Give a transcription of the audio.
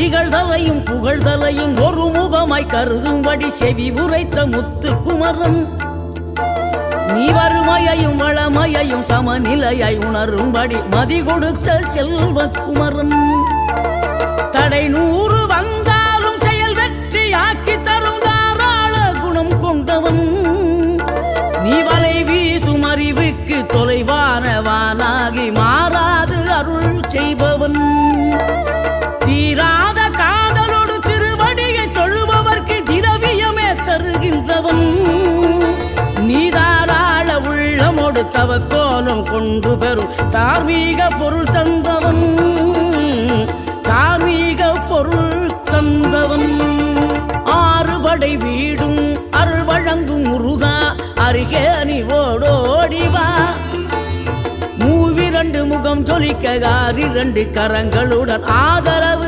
இகழ்தலையும் புகழ்தலையும் ஒரு முகமாய் கருதும்படி செவி உரைத்த முத்து குமரன் நீ வறுமையையும் வளமையையும் சமநிலையாய் உணரும்படி மதி கொடுத்த செல்வ குமரன் தடை 100 வந்தாலும் செயல் வெற்றியாக்கி தரும் தாராள குணம் கொண்டவன் நீ வலை வீசும் அறிவுக்கு தொலைவானவானாகி மாறாது அருள் செய்பவன் தீராத காதலோடு திருவடியை தொழுபவர்க்கு திரவியமே தருகின்றவன் நீதாராள உள்ளமோடு தவக்கோலம் கொண்டு பெறும் தார்மீக பொருள் தந்தவன் தார்மீக பொருள் தந்தவன் ஆறுபடை வீடும் அருள் வழங்கும் முருகா அருகே நீ ஓடோடிவா மூவிரண்டு முகம் ஜொலிக்க 2 கரங்களுடன் ஆதரவு